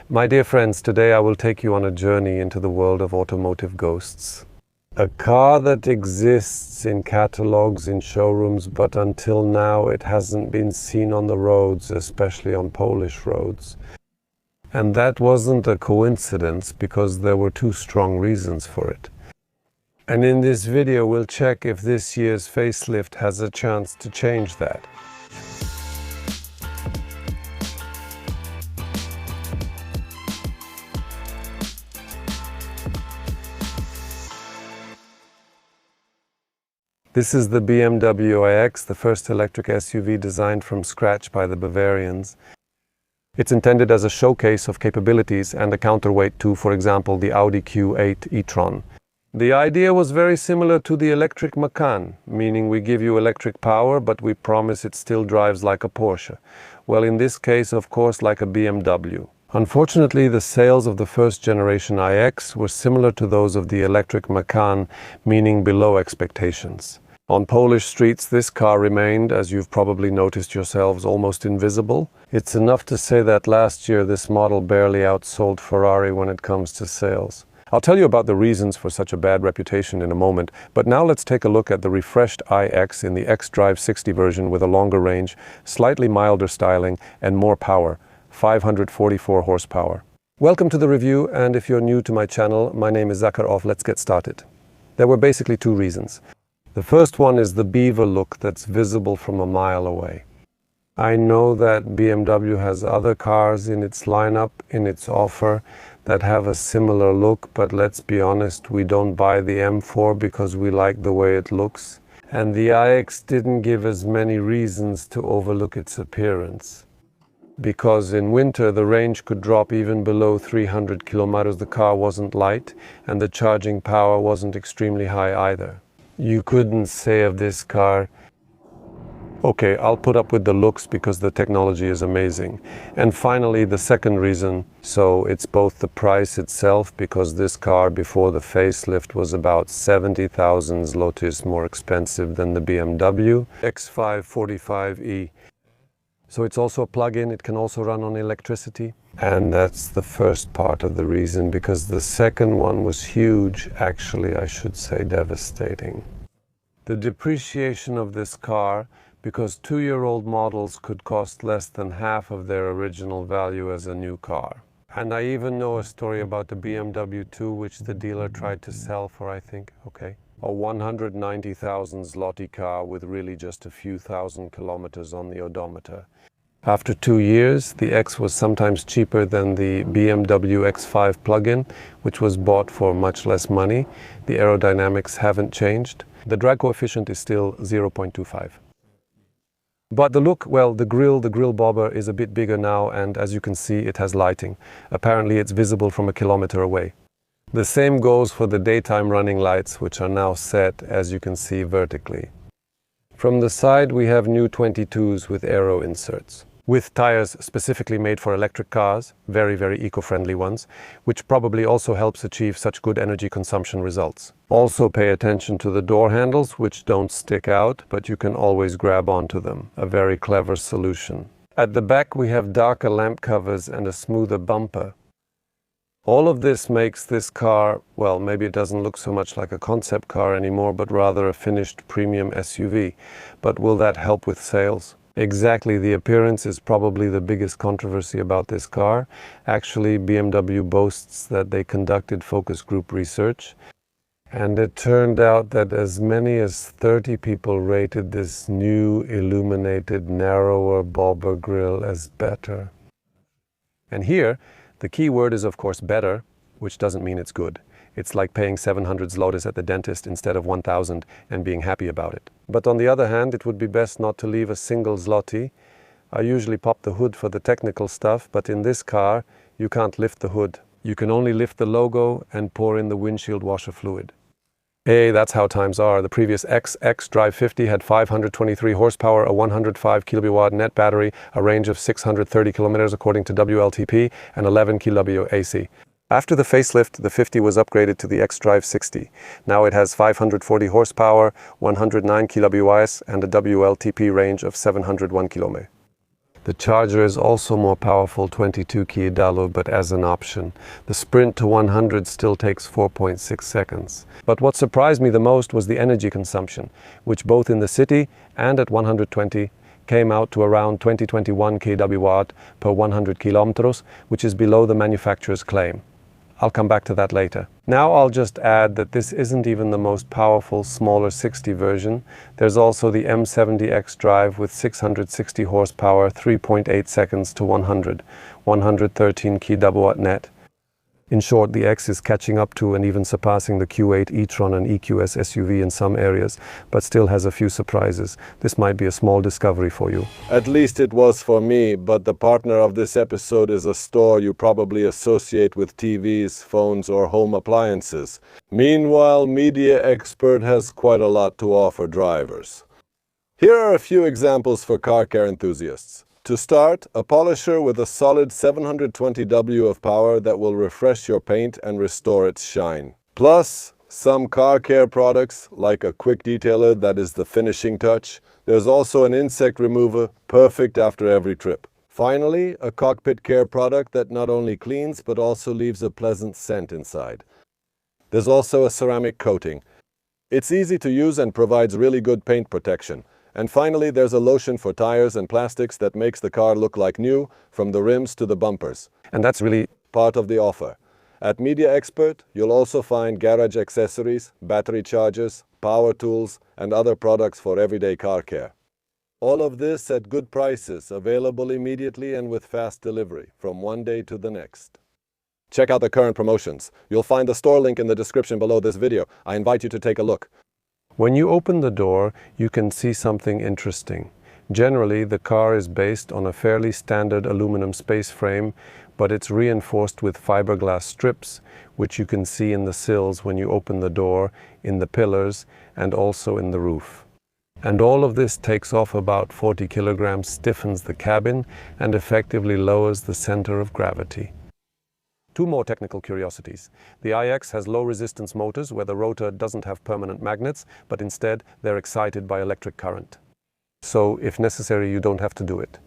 My dear friends, today I will take you on a journey into the world of automotive ghosts. A car that exists in catalogs, in showrooms, but until now it hasn't been seen on the roads, especially on Polish roads. And that wasn't a coincidence because there were two strong reasons for it. And in this video we'll check if this year's facelift has a chance to change that. This is the BMW iX, the first electric SUV designed from scratch by the Bavarians. It's intended as a showcase of capabilities and a counterweight to, for example, the Audi Q8 e-tron. The idea was very similar to the electric Macan, meaning we give you electric power, but we promise it still drives like a Porsche. Well, in this case, of course, like a BMW. Unfortunately, the sales of the first generation iX were similar to those of the electric Macan, meaning below expectations. On Polish streets, this car remained, as you've probably noticed yourselves, almost invisible. It's enough to say that last year this model barely outsold Ferrari when it comes to sales. I'll tell you about the reasons for such a bad reputation in a moment, but now let's take a look at the refreshed iX in the xDrive 60 version with a longer range, slightly milder styling, and more power, 544 horsepower. Welcome to the review, and if you're new to my channel, my name is Zakharov. Let's get started. There were basically two reasons. The first one is the beaver look that's visible from a mile away. I know that BMW has other cars in its lineup, in its offer, that have a similar look, but let's be honest, we don't buy the M4 because we like the way it looks. And the iX didn't give as many reasons to overlook its appearance. Because in winter the range could drop even below 300 kilometers, the car wasn't light, and the charging power wasn't extremely high either. You couldn't say of this car, okay, I'll put up with the looks because the technology is amazing. And finally, the second reason, so it's both the price itself, because this car before the facelift was about 70,000 zlotys more expensive than the BMW X5 45e. So it's also a plug-in, it can also run on electricity. And that's the first part of the reason, because the second one was huge, actually I should say devastating. The depreciation of this car, because two-year-old models could cost less than half of their original value as a new car. And I even know a story about the BMW 2, which the dealer tried to sell for, I think, a 190,000 zloty car with really just a few thousand kilometers on the odometer. After 2 years, the X was sometimes cheaper than the BMW X5 plug-in, which was bought for much less money. The aerodynamics haven't changed. The drag coefficient is still 0.25. But the look, well, the grille bobber is a bit bigger now, and as you can see, it has lighting. Apparently it's visible from a kilometer away. The same goes for the daytime running lights, which are now set, as you can see, vertically. From the side we have new 22s with aero inserts, with tires specifically made for electric cars, very eco-friendly ones, which probably also helps achieve such good energy consumption results. Also pay attention to the door handles, which don't stick out, but you can always grab onto them. A very clever solution. At the back we have darker lamp covers and a smoother bumper. All of this makes this car, well, maybe it doesn't look so much like a concept car anymore, but rather a finished premium SUV. But will that help with sales? Exactly, the appearance is probably the biggest controversy about this car. Actually, BMW boasts that they conducted focus group research, and it turned out that as many as 30 people rated this new illuminated, narrower bobber grille as better. And here, the key word is of course better, which doesn't mean it's good. It's like paying 700 zlotys at the dentist instead of 1,000 and being happy about it. But on the other hand, it would be best not to leave a single zloty. I usually pop the hood for the technical stuff, but in this car, you can't lift the hood. You can only lift the logo and pour in the windshield washer fluid. Hey, that's how times are. The previous xDrive 50 had 523 horsepower, a 105 kilowatt net battery, a range of 630 kilometers according to WLTP, and 11 kW AC. After the facelift, the 50 was upgraded to the xDrive 60. Now it has 540 horsepower, 109 kWh, and a WLTP range of 701 km. The Charger is also more powerful, 22 kW, but as an option. The sprint to 100 still takes 4.6 seconds. But what surprised me the most was the energy consumption, which both in the city and at 120 came out to around 20-21 kW per 100 kilometers, which is below the manufacturer's claim. I'll come back to that later. Now I'll just add that this isn't even the most powerful smaller 60 version. There's also the M60 xDrive with 660 horsepower, 3.8 seconds to 100, 113 kW net. In short, the X is catching up to and even surpassing the Q8 e-tron and EQS SUV in some areas, but still has a few surprises. This might be a small discovery for you. At least it was for me, but the partner of this episode is a store you probably associate with TVs, phones, or home appliances. Meanwhile, Media Expert has quite a lot to offer drivers. Here are a few examples for car care enthusiasts. To start, a polisher with a solid 720 W of power that will refresh your paint and restore its shine. Plus, some car care products, like a quick detailer that is the finishing touch. There's also an insect remover, perfect after every trip. Finally, a cockpit care product that not only cleans but also leaves a pleasant scent inside. There's also a ceramic coating. It's easy to use and provides really good paint protection. And finally, there's a lotion for tires and plastics that makes the car look like new, from the rims to the bumpers. And that's really part of the offer. At Media Expert, you'll also find garage accessories, battery chargers, power tools, and other products for everyday car care. All of this at good prices, available immediately and with fast delivery, from one day to the next. Check out the current promotions. You'll find the store link in the description below this video. I invite you to take a look. When you open the door, you can see something interesting. Generally, the car is based on a fairly standard aluminum space frame, but it's reinforced with fiberglass strips, which you can see in the sills when you open the door, in the pillars, and also in the roof. And all of this takes off about 40 kilograms, stiffens the cabin, and effectively lowers the center of gravity. Two more technical curiosities. The iX has low-resistance motors where the rotor doesn't have permanent magnets, but instead they're excited by electric current. So, if necessary, you don't have to do it.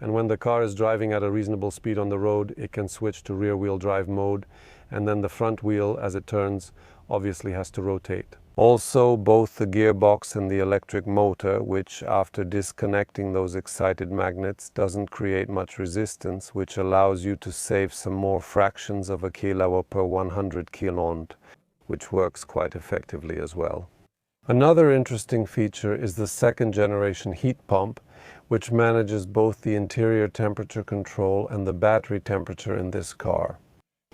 And when the car is driving at a reasonable speed on the road, it can switch to rear-wheel drive mode, and then the front wheel, as it turns, obviously has to rotate. Also, both the gearbox and the electric motor, which after disconnecting those excited magnets doesn't create much resistance, which allows you to save some more fractions of a kilowatt per 100 kW, which works quite effectively as well. Another interesting feature is the second generation heat pump, which manages both the interior temperature control and the battery temperature in this car,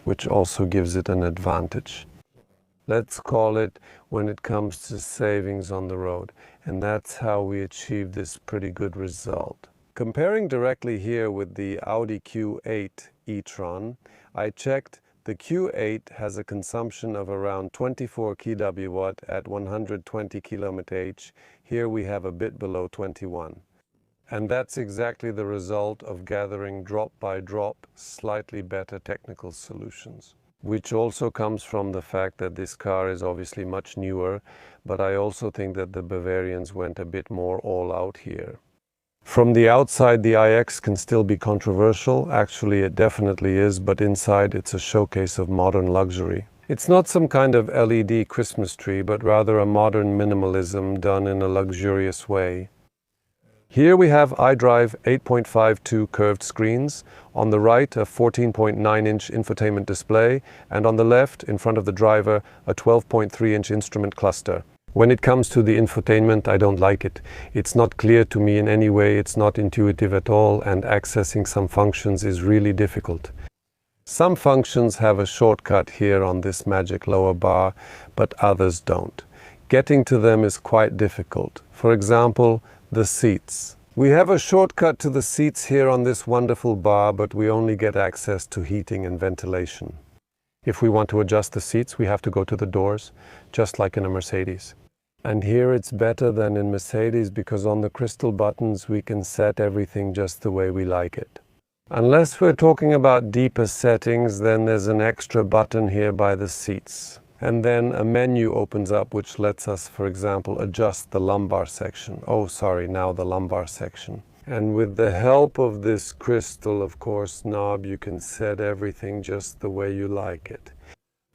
which also gives it an advantage. Let's call it when it comes to savings on the road. And that's how we achieve this pretty good result. Comparing directly here with the Audi Q8 e-tron, I checked the Q8 has a consumption of around 24 kW at 120 km/h. Here we have a bit below 21. And that's exactly the result of gathering drop by drop slightly better technical solutions. Which also comes from the fact that this car is obviously much newer, but I also think that the Bavarians went a bit more all out here. From the outside, the iX can still be controversial. Actually, it definitely is, but inside it's a showcase of modern luxury. It's not some kind of LED Christmas tree, but rather a modern minimalism done in a luxurious way. Here we have iDrive 8.52 curved screens, on the right a 14.9-inch infotainment display, and on the left, in front of the driver, a 12.3-inch instrument cluster. When it comes to the infotainment, I don't like it. It's not clear to me in any way, it's not intuitive at all, and accessing some functions is really difficult. Some functions have a shortcut here on this magic lower bar, but others don't. Getting to them is quite difficult. For example, the seats. We have a shortcut to the seats here on this wonderful bar, but we only get access to heating and ventilation. If we want to adjust the seats, we have to go to the doors, just like in a Mercedes. And here it's better than in Mercedes because on the crystal buttons we can set everything just the way we like it. Unless we're talking about deeper settings, then there's an extra button here by the seats. And then a menu opens up which lets us, for example, adjust the lumbar section. Oh, sorry, now the lumbar section. And with the help of this crystal, of course, knob, you can set everything just the way you like it.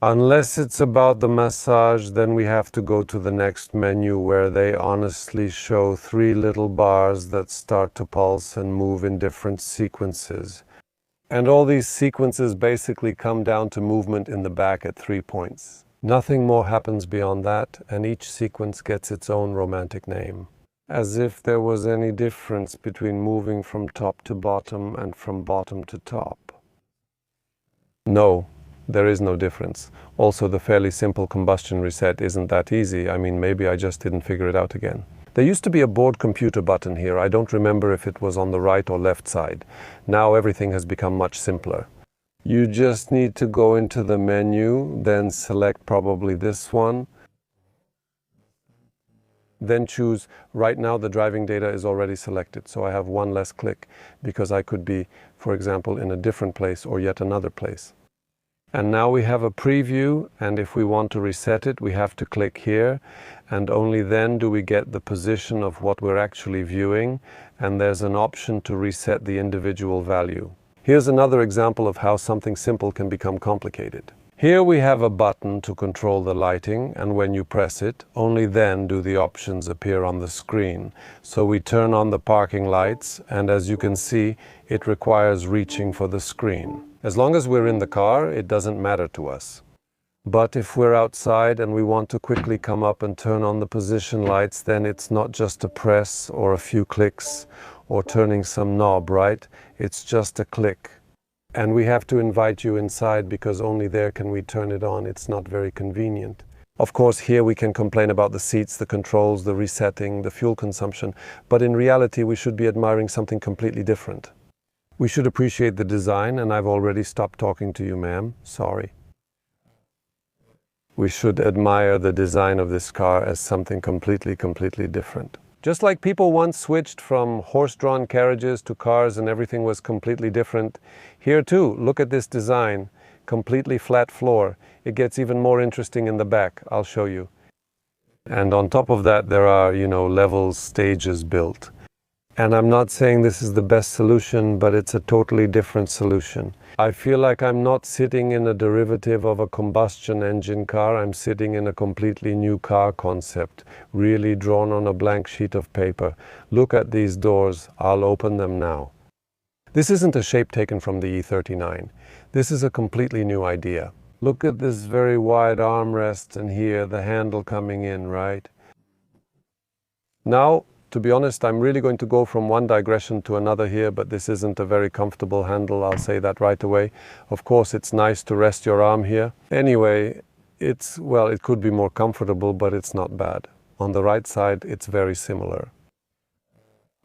Unless it's about the massage, then we have to go to the next menu where they honestly show 3 little bars that start to pulse and move in different sequences. And all these sequences basically come down to movement in the back at 3 points. Nothing more happens beyond that, and each sequence gets its own romantic name. As if there was any difference between moving from top to bottom and from bottom to top. No, there is no difference. Also, the fairly simple combustion reset isn't that easy. I mean, maybe I just didn't figure it out again. There used to be a board computer button here. I don't remember if it was on the right or left side. Now everything has become much simpler. You just need to go into the menu, then select probably this one. Then choose, right now the driving data is already selected, so I have one less click because I could be, for example, in a different place or yet another place. And now we have a preview, and if we want to reset it, we have to click here, and only then do we get the position of what we're actually viewing, and there's an option to reset the individual value. Here's another example of how something simple can become complicated. Here we have a button to control the lighting, and when you press it, only then do the options appear on the screen. So we turn on the parking lights, and as you can see, it requires reaching for the screen. As long as we're in the car, it doesn't matter to us. But if we're outside and we want to quickly come up and turn on the position lights, then it's not just a press or a few clicks or turning some knob, right? It's just a click. And we have to invite you inside because only there can we turn it on. It's not very convenient. Of course, here we can complain about the seats, the controls, the resetting, the fuel consumption, but in reality we should be admiring something completely different. We should appreciate the design, and I've already stopped talking to you, ma'am. Sorry. We should admire the design of this car as something completely different. Just like people once switched from horse-drawn carriages to cars and everything was completely different, here too, look at this design. Completely flat floor. It gets even more interesting in the back. I'll show you. And on top of that, there are, levels, stages built. And I'm not saying this is the best solution, but it's a totally different solution. I feel like I'm not sitting in a derivative of a combustion engine car. I'm sitting in a completely new car concept, really drawn on a blank sheet of paper. Look at these doors. I'll open them now. This isn't a shape taken from the E39. This is a completely new idea. Look at this very wide armrest, and here the handle coming in, right? Now, to be honest, I'm really going to go from one digression to another here, but this isn't a very comfortable handle, I'll say that right away. Of course, it's nice to rest your arm here. Anyway, it could be more comfortable, but it's not bad. On the right side, it's very similar.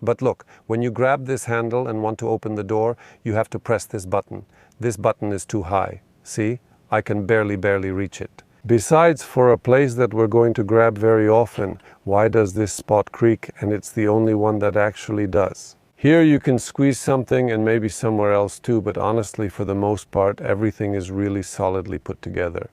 But look, when you grab this handle and want to open the door, you have to press this button. This button is too high. See? I can barely reach it. Besides, for a place that we're going to grab very often, why does this spot creak? And it's the only one that actually does. Here you can squeeze something and maybe somewhere else too, but honestly, for the most part, everything is really solidly put together.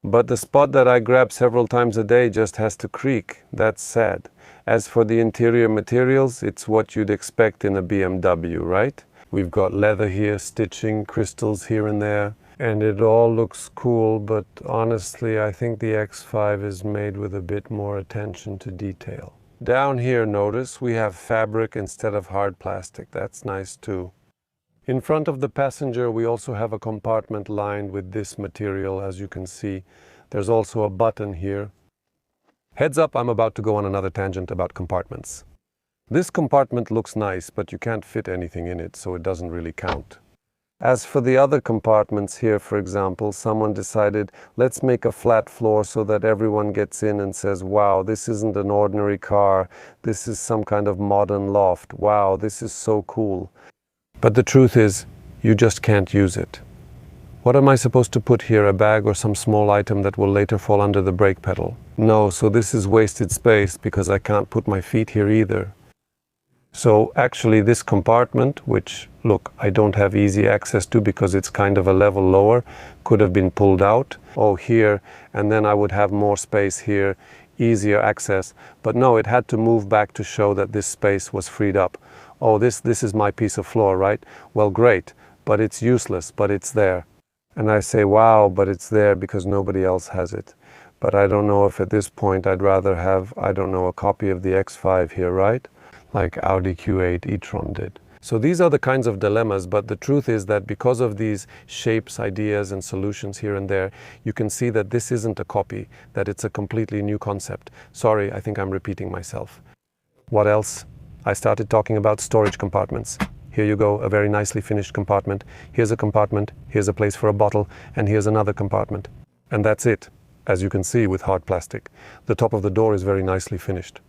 But the spot that I grab several times a day just has to creak. That's sad. As for the interior materials, it's what you'd expect in a BMW, right? We've got leather here, stitching, crystals here and there. And it all looks cool, but honestly, I think the X5 is made with a bit more attention to detail. Down here, notice, we have fabric instead of hard plastic. That's nice too. In front of the passenger, we also have a compartment lined with this material, as you can see. There's also a button here. Heads up, I'm about to go on another tangent about compartments. This compartment looks nice, but you can't fit anything in it, so it doesn't really count. As for the other compartments here, for example, someone decided, let's make a flat floor so that everyone gets in and says, wow, this isn't an ordinary car. This is some kind of modern loft. Wow, this is so cool. But the truth is, you just can't use it. What am I supposed to put here, a bag or some small item that will later fall under the brake pedal? No, so this is wasted space because I can't put my feet here either. So actually this compartment, which, look, I don't have easy access to because it's kind of a level lower, could have been pulled out. Oh, here, and then I would have more space here, easier access. But no, it had to move back to show that this space was freed up. oh, this is my piece of floor, right? Well, great, but it's useless, but it's there. And I say, wow, but it's there because nobody else has it. But I don't know if at this point I'd rather have, I don't know, a copy of the X5 here, right? Like Audi Q8 e-tron did. So these are the kinds of dilemmas, but the truth is that because of these shapes, ideas, and solutions here and there, you can see that this isn't a copy, that it's a completely new concept. Sorry, I think I'm repeating myself. What else? I started talking about storage compartments. Here you go, a very nicely finished compartment. Here's a compartment, here's a place for a bottle, and here's another compartment. And that's it, as you can see with hard plastic. The top of the door is very nicely finished.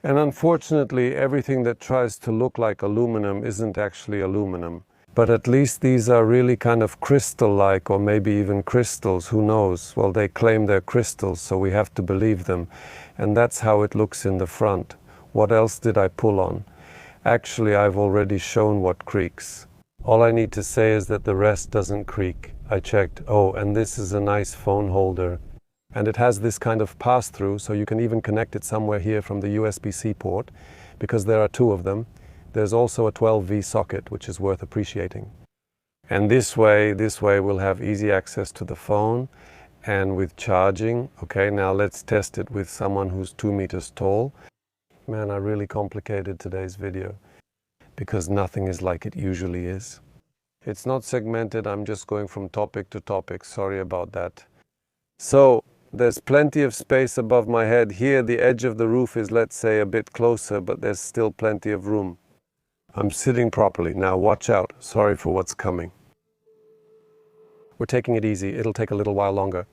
And unfortunately, everything that tries to look like aluminum isn't actually aluminum. But at least these are really kind of crystal-like, or maybe even crystals, who knows? Well, they claim they're crystals, so we have to believe them. And that's how it looks in the front. What else did I pull on? Actually, I've already shown what creaks. All I need to say is that the rest doesn't creak. I checked. Oh, and this is a nice phone holder. And it has this kind of pass-through, so you can even connect it somewhere here from the USB-C port, because there are two of them. There's also a 12V socket, which is worth appreciating. And this way we'll have easy access to the phone, and with charging. Okay, now let's test it with someone who's 2 meters tall. Man, I really complicated today's video, because nothing is like it usually is. It's not segmented, I'm just going from topic to topic, sorry about that. So, there's plenty of space above my head. Here, the edge of the roof is, let's say, a bit closer, but there's still plenty of room. I'm sitting properly. Now, watch out. Sorry for what's coming. We're taking it easy. It'll take a little while longer.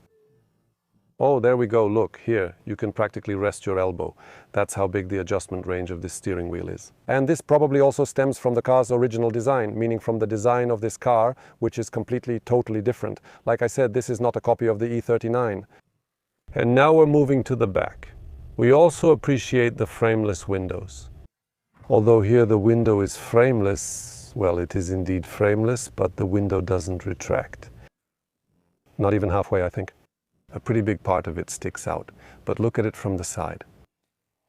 Oh, there we go. Look, here. You can practically rest your elbow. That's how big the adjustment range of this steering wheel is. And this probably also stems from the car's original design, meaning from the design of this car, which is completely, totally different. Like I said, this is not a copy of the E39. And now we're moving to the back. We also appreciate the frameless windows. Although here the window is frameless, well, it is indeed frameless, but the window doesn't retract. Not even halfway, I think. A pretty big part of it sticks out, but look at it from the side.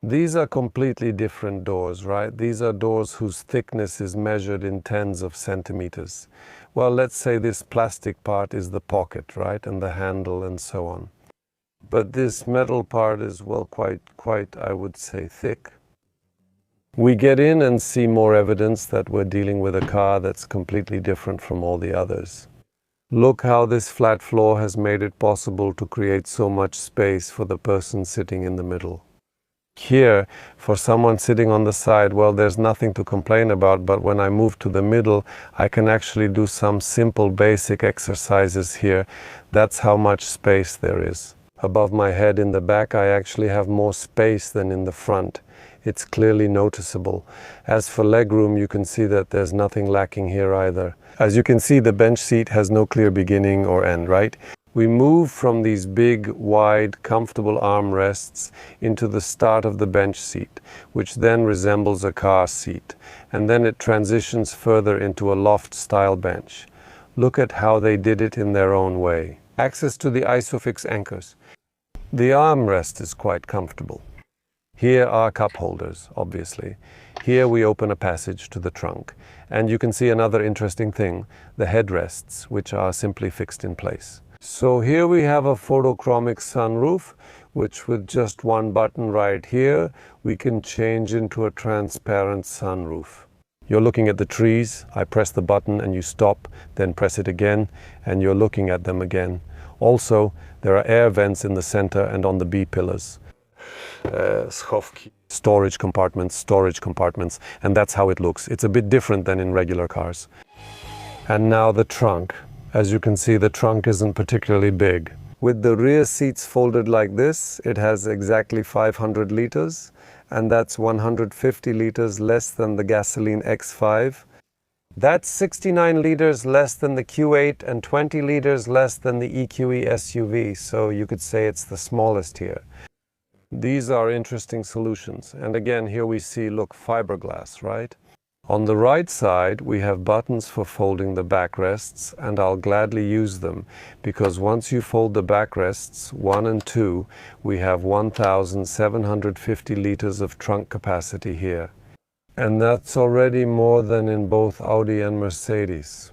These are completely different doors, right? These are doors whose thickness is measured in tens of centimeters. Well, let's say this plastic part is the pocket, right? And the handle and so on. But this metal part is, well, quite, I would say, thick. We get in and see more evidence that we're dealing with a car that's completely different from all the others. Look how this flat floor has made it possible to create so much space for the person sitting in the middle. Here, for someone sitting on the side, well, there's nothing to complain about, but when I move to the middle, I can actually do some simple basic exercises here. That's how much space there is. Above my head in the back, I actually have more space than in the front. It's clearly noticeable. As for legroom, you can see that there's nothing lacking here either. As you can see, the bench seat has no clear beginning or end, right? We move from these big, wide, comfortable armrests into the start of the bench seat, which then resembles a car seat. And then it transitions further into a loft-style bench. Look at how they did it in their own way. Access to the ISOFIX anchors. The armrest is quite comfortable. Here are cup holders, obviously. Here we open a passage to the trunk. And you can see another interesting thing, the headrests, which are simply fixed in place. So here we have a photochromic sunroof, which with just one button right here, we can change into a transparent sunroof. You're looking at the trees, I press the button and you stop, then press it again, and you're looking at them again. Also, there are air vents in the center and on the B-pillars. Storage compartments, and that's how it looks. It's a bit different than in regular cars. And now the trunk. As you can see, the trunk isn't particularly big. With the rear seats folded like this, it has exactly 500 liters, and that's 150 liters less than the gasoline X5. That's 69 liters less than the Q8 and 20 liters less than the EQE SUV, so you could say it's the smallest here. These are interesting solutions, and again here we see, look, fiberglass, right? On the right side we have buttons for folding the backrests, and I'll gladly use them, because once you fold the backrests 1 and 2, we have 1,750 liters of trunk capacity here. And that's already more than in both Audi and Mercedes.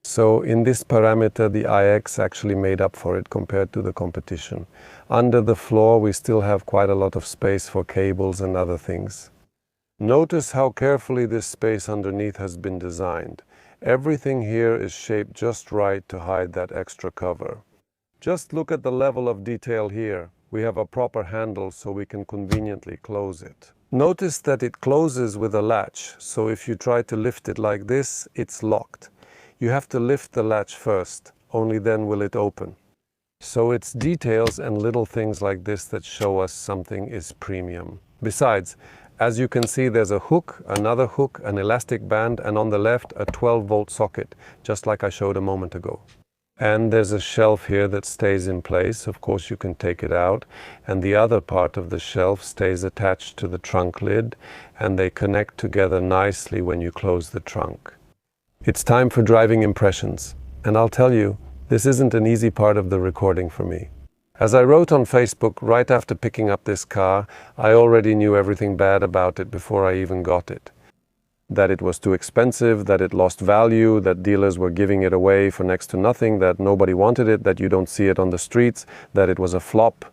So in this parameter, the iX actually made up for it compared to the competition. Under the floor, we still have quite a lot of space for cables and other things. Notice how carefully this space underneath has been designed. Everything here is shaped just right to hide that extra cover. Just look at the level of detail here. We have a proper handle so we can conveniently close it. Notice that it closes with a latch, so if you try to lift it like this, it's locked. You have to lift the latch first, only then will it open. So it's details and little things like this that show us something is premium. Besides, as you can see, there's a hook, another hook, an elastic band, and on the left a 12-volt socket, just like I showed a moment ago. And there's a shelf here that stays in place. Of course, you can take it out. And the other part of the shelf stays attached to the trunk lid, and they connect together nicely when you close the trunk. It's time for driving impressions. And I'll tell you, this isn't an easy part of the recording for me. As I wrote on Facebook right after picking up this car, I already knew everything bad about it before I even got it. That it was too expensive, that it lost value, that dealers were giving it away for next to nothing, that nobody wanted it, that you don't see it on the streets, that it was a flop.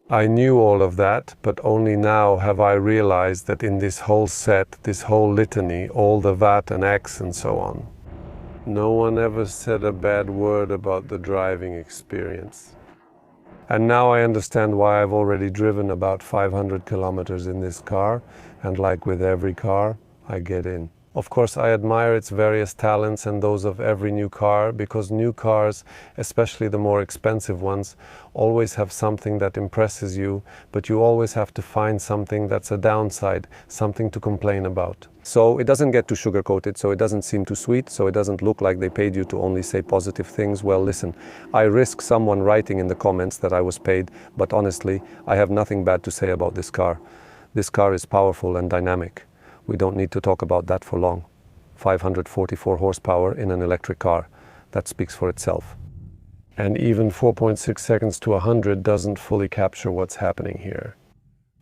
I knew all of that, but only now have I realized that in this whole set, this whole litany, all the VAT and X and so on, no one ever said a bad word about the driving experience. And now I understand why I've already driven about 500 kilometers in this car, and like with every car, I get in. Of course, I admire its various talents and those of every new car, because new cars, especially the more expensive ones, always have something that impresses you, but you always have to find something that's a downside, something to complain about. So it doesn't get too sugar-coated, so it doesn't seem too sweet, so it doesn't look like they paid you to only say positive things. Well, listen, I risk someone writing in the comments that I was paid, but honestly, I have nothing bad to say about this car. This car is powerful and dynamic. We don't need to talk about that for long. 544 horsepower in an electric car. That speaks for itself. And even 4.6 seconds to 100 doesn't fully capture what's happening here.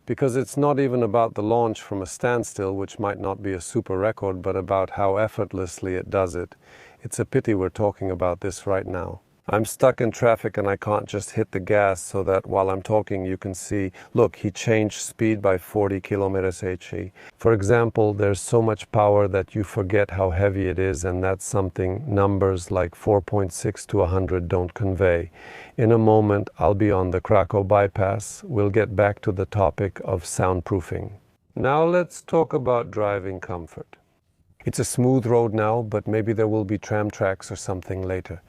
Because it's not even about the launch from a standstill, which might not be a super record, but about how effortlessly it does it. It's a pity we're talking about this right now. I'm stuck in traffic and I can't just hit the gas so that while I'm talking you can see, look, he changed speed by 40 kilometers h. For example, there's so much power that you forget how heavy it is, and that's something numbers like 4.6 to 100 don't convey. In a moment, I'll be on the Krakow bypass. We'll get back to the topic of soundproofing. Now let's talk about driving comfort. It's a smooth road now, but maybe there will be tram tracks or something later.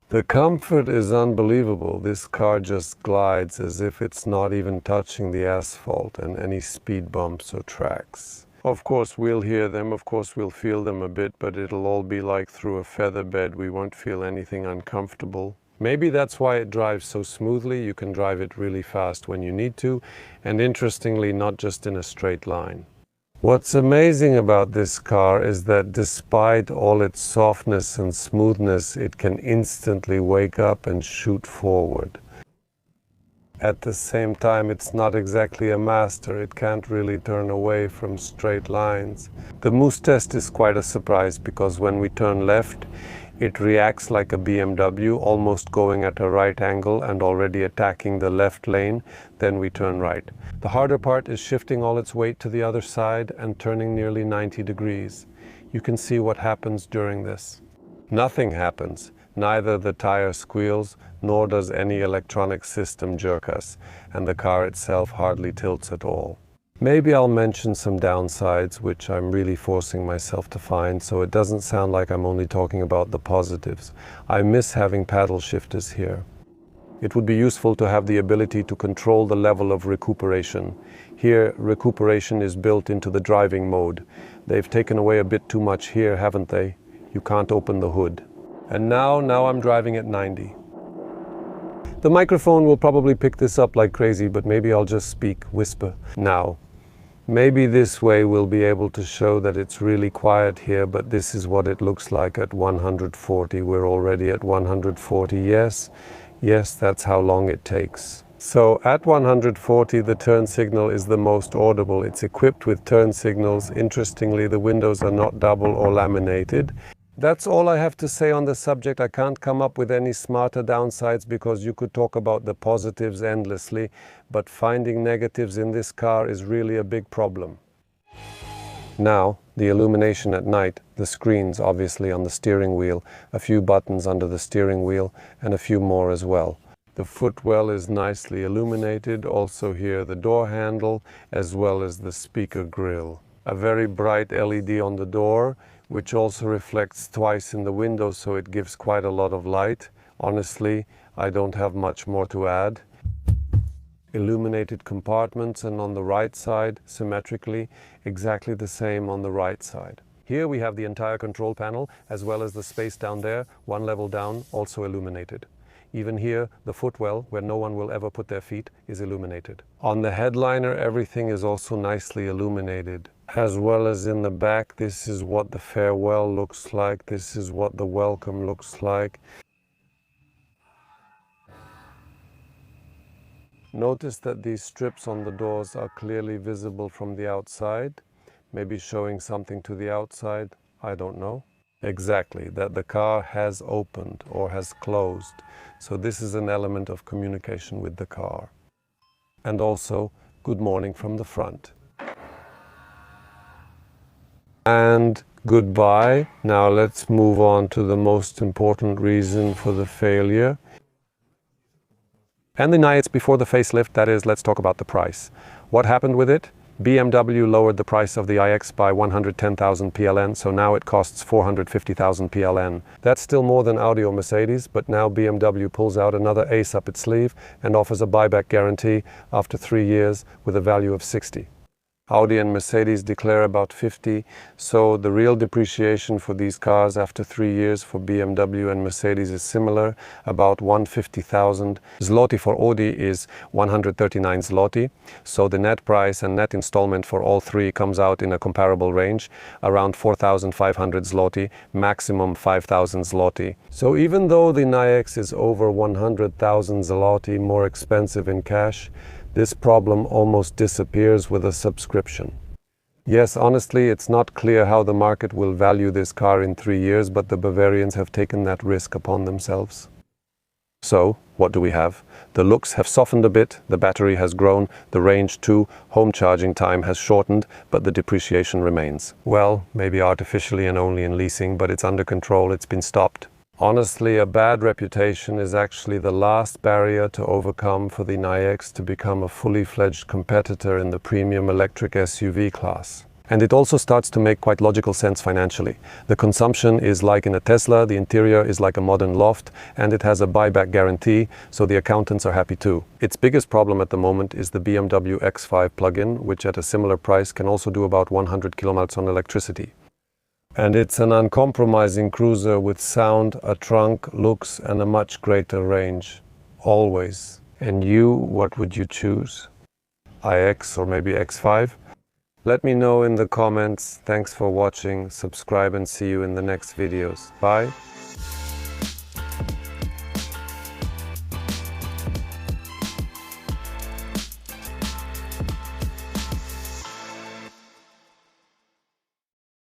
The comfort is unbelievable. This car just glides as if it's not even touching the asphalt and any speed bumps or tracks. Of course we'll hear them, of course we'll feel them a bit, but it'll all be like through a feather bed. We won't feel anything uncomfortable. Maybe that's why it drives so smoothly. You can drive it really fast when you need to, and interestingly, not just in a straight line. What's amazing about this car is that despite all its softness and smoothness, it can instantly wake up and shoot forward. At the same time, it's not exactly a master. It can't really turn away from straight lines. The Moose test is quite a surprise because when we turn left, it reacts like a BMW, almost going at a right angle and already attacking the left lane. Then we turn right. The harder part is shifting all its weight to the other side and turning nearly 90 degrees. You can see what happens during this. Nothing happens. Neither the tire squeals, nor does any electronic system jerk us, and the car itself hardly tilts at all. Maybe I'll mention some downsides, which I'm really forcing myself to find, so it doesn't sound like I'm only talking about the positives. I miss having paddle shifters here. It would be useful to have the ability to control the level of recuperation. Here, recuperation is built into the driving mode. They've taken away a bit too much here, haven't they? You can't open the hood. And now I'm driving at 90. The microphone will probably pick this up like crazy, but maybe I'll just whisper now. Maybe this way we'll be able to show that it's really quiet here, but this is what it looks like at 140. We're already at 140, yes, that's how long it takes. So at 140, the turn signal is the most audible. It's equipped with turn signals. Interestingly, the windows are not double or laminated. That's all I have to say on the subject. I can't come up with any smarter downsides because you could talk about the positives endlessly, but finding negatives in this car is really a big problem. Now, the illumination at night, the screens obviously on the steering wheel, a few buttons under the steering wheel, and a few more as well. The footwell is nicely illuminated, also here the door handle, as well as the speaker grille. A very bright LED on the door, which also reflects twice in the window, so it gives quite a lot of light. Honestly, I don't have much more to add. Illuminated compartments, and on the right side, symmetrically, exactly the same on the right side. Here we have the entire control panel, as well as the space down there, one level down, also illuminated. Even here, the footwell, where no one will ever put their feet, is illuminated. On the headliner, everything is also nicely illuminated. As well as in the back, this is what the farewell looks like. This is what the welcome looks like. Notice that these strips on the doors are clearly visible from the outside, maybe showing something to the outside, I don't know. Exactly, that the car has opened or has closed. So this is an element of communication with the car. And also, good morning from the front. And goodbye. Now let's move on to the most important reason for the failure. And the nights before the facelift, that is, let's talk about the price. What happened with it? BMW lowered the price of the iX by 110,000 PLN, so now it costs 450,000 PLN. That's still more than Audi or Mercedes, but now BMW pulls out another ace up its sleeve and offers a buyback guarantee after 3 years with a value of 60. Audi and Mercedes declare about 50, so the real depreciation for these cars after 3 years for BMW and Mercedes is similar, about 150,000. Zloty for Audi is 139 zloty, so the net price and net installment for all three comes out in a comparable range, around 4,500 zloty, maximum 5,000 zloty. So even though the iX is over 100,000 zloty more expensive in cash, this problem almost disappears with a subscription. Yes, honestly, it's not clear how the market will value this car in 3 years, but the Bavarians have taken that risk upon themselves. So, what do we have? The looks have softened a bit, the battery has grown, the range too, home charging time has shortened, but the depreciation remains. Well, maybe artificially and only in leasing, but it's under control, it's been stopped. Honestly, a bad reputation is actually the last barrier to overcome for the iX to become a fully fledged competitor in the premium electric SUV class. And it also starts to make quite logical sense financially. The consumption is like in a Tesla, the interior is like a modern loft, and it has a buyback guarantee, so the accountants are happy too. Its biggest problem at the moment is the BMW X5 plug-in, which at a similar price can also do about 100 kilometers on electricity. And it's an uncompromising cruiser with sound, a trunk, looks, and a much greater range. Always. And you, what would you choose? iX or maybe X5? Let me know in the comments. Thanks for watching. Subscribe and see you in the next videos. Bye.